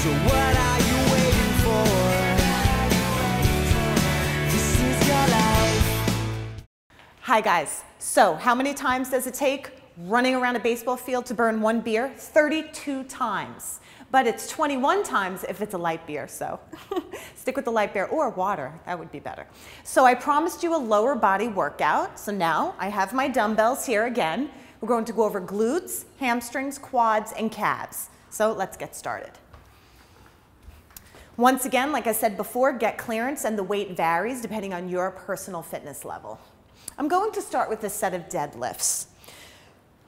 So what are you waiting for? This is your life. Hi guys, so how many times does it take running around a baseball field to burn one beer? 32 times. But it's 21 times if it's a light beer, so stick with the light beer, or water, that would be better. So I promised you a lower body workout, so now I have my dumbbells here again. We're going to go over glutes, hamstrings, quads, and calves. So let's get started. Once again, like I said before, get clearance, and the weight varies depending on your personal fitness level. I'm going to start with a set of deadlifts.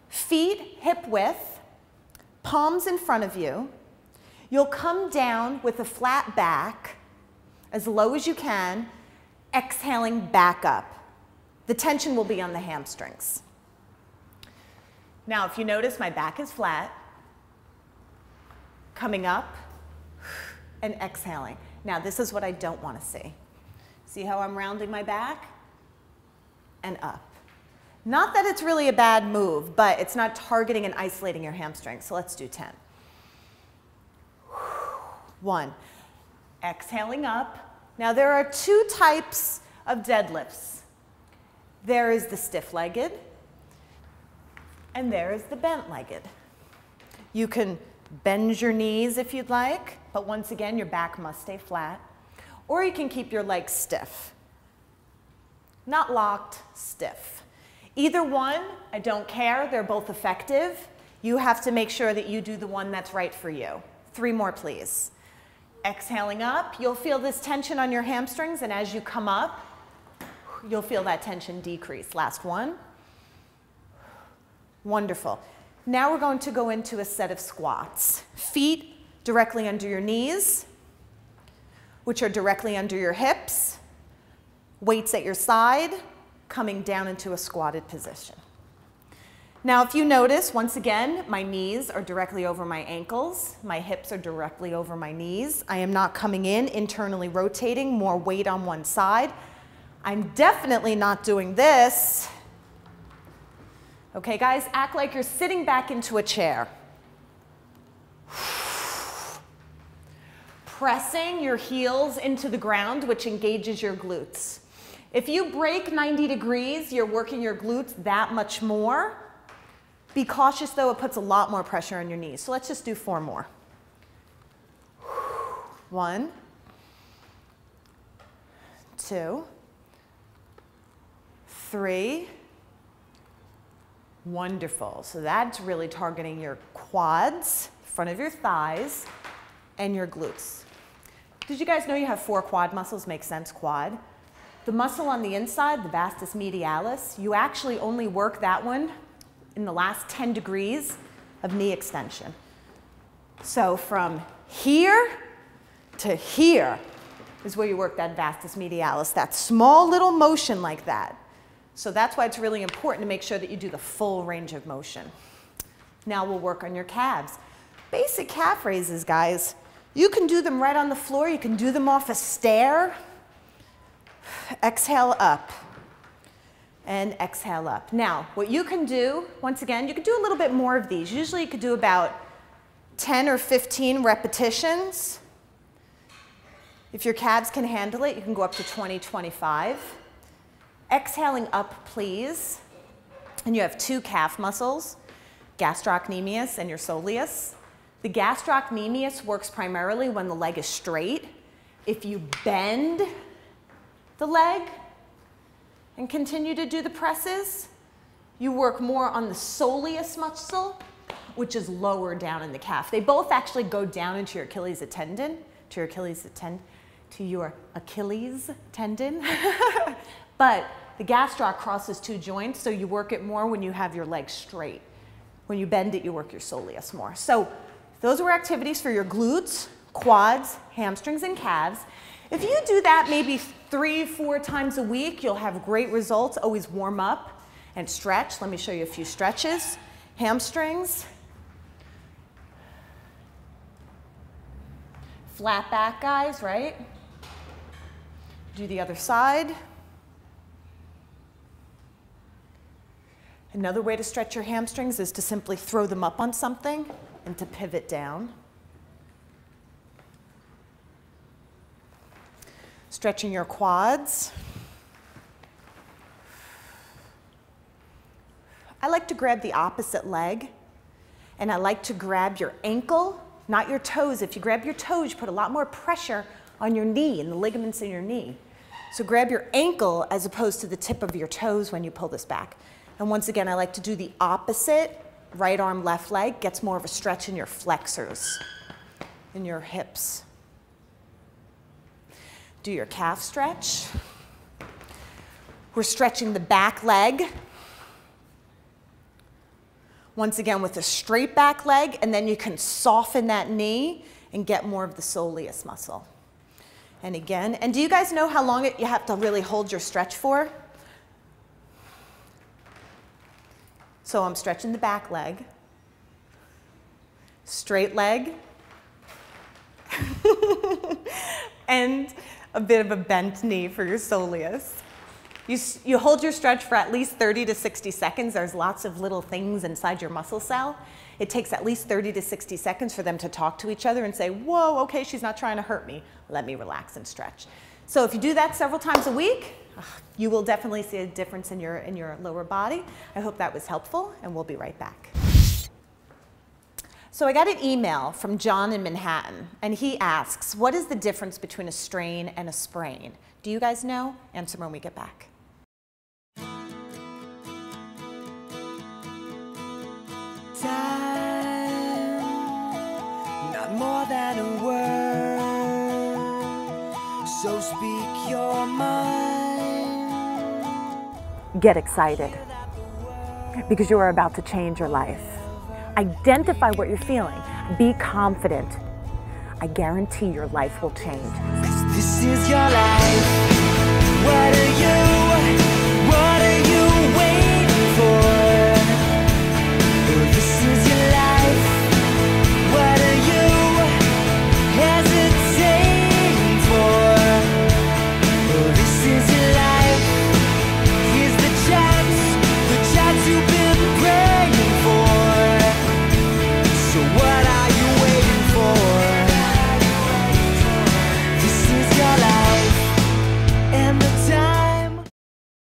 Feet hip width, palms in front of you. You'll come down with a flat back, as low as you can, exhaling back up. The tension will be on the hamstrings. Now, if you notice, my back is flat, coming up, and exhaling. Now, this is what I don't want to see. See how I'm rounding my back? And up. Not that it's really a bad move, but it's not targeting and isolating your hamstrings. So let's do 10. 1. Exhaling up. Now there are two types of deadlifts. There is the stiff-legged, and there is the bent-legged. You can bend your knees if you'd like, but once again, your back must stay flat. Or you can keep your legs stiff. Not locked, stiff. Either one, I don't care. They're both effective. You have to make sure that you do the one that's right for you. 3 more, please. Exhaling up, you'll feel this tension on your hamstrings, and as you come up, you'll feel that tension decrease. Last one. Wonderful. Now we're going to go into a set of squats. Feet directly under your knees, which are directly under your hips. Weights at your side, coming down into a squatted position. Now, if you notice, once again, my knees are directly over my ankles. My hips are directly over my knees. I am not coming in, internally rotating, more weight on one side. I'm definitely not doing this. Okay, guys, act like you're sitting back into a chair. Pressing your heels into the ground, which engages your glutes. If you break 90 degrees, you're working your glutes that much more. Be cautious though, it puts a lot more pressure on your knees. So let's just do 4 more. 1, 2, 3. Wonderful. So that's really targeting your quads, front of your thighs, and your glutes. Did you guys know you have 4 quad muscles? Makes sense, quad. The muscle on the inside, the vastus medialis, you actually only work that one in the last 10 degrees of knee extension. So from here to here is where you work that vastus medialis, that small little motion like that. So that's why it's really important to make sure that you do the full range of motion. Now we'll work on your calves. Basic calf raises, guys. You can do them right on the floor. You can do them off a stair. Exhale up. And exhale up. Now, what you can do, once again, you can do a little bit more of these. Usually you could do about 10 or 15 repetitions. If your calves can handle it, you can go up to 20, 25. Exhaling up, please. And you have 2 calf muscles, gastrocnemius and your soleus. The gastrocnemius works primarily when the leg is straight. If you bend the leg and continue to do the presses, you work more on the soleus muscle, which is lower down in the calf. They both actually go down into your Achilles tendon, to your Achilles tendon. But the gastroc crosses 2 joints, so you work it more when you have your leg straight. When you bend it, you work your soleus more. So those were activities for your glutes, quads, hamstrings, and calves. If you do that maybe 3-4 times a week, you'll have great results. Always warm up and stretch. Let me show you a few stretches. Hamstrings. Flat back, guys, right? Do the other side. Another way to stretch your hamstrings is to simply throw them up on something and to pivot down. Stretching your quads. I like to grab the opposite leg, and I like to grab your ankle, not your toes. If you grab your toes, you put a lot more pressure on your knee and the ligaments in your knee. So grab your ankle as opposed to the tip of your toes when you pull this back. And once again, I like to do the opposite, right arm, left leg, gets more of a stretch in your flexors, in your hips. Do your calf stretch. We're stretching the back leg. Once again with a straight back leg, and then you can soften that knee and get more of the soleus muscle. And again, and do you guys know how long you have to really hold your stretch for? So I'm stretching the back leg, straight leg, and a bit of a bent knee for your soleus. You hold your stretch for at least 30 to 60 seconds. There's lots of little things inside your muscle cell. It takes at least 30 to 60 seconds for them to talk to each other and say, whoa, okay, she's not trying to hurt me. Let me relax and stretch. So if you do that several times a week, you will definitely see a difference in your lower body. I hope that was helpful, and we'll be right back. So I got an email from John in Manhattan, and he asks, what is the difference between a strain and a sprain? Do you guys know? Answer when we get back. Time, not more than a word, so speak your mind. Get excited, because you are about to change your life. Identify what you're feeling. Be confident. I guarantee your life will change. This is your life. What are you?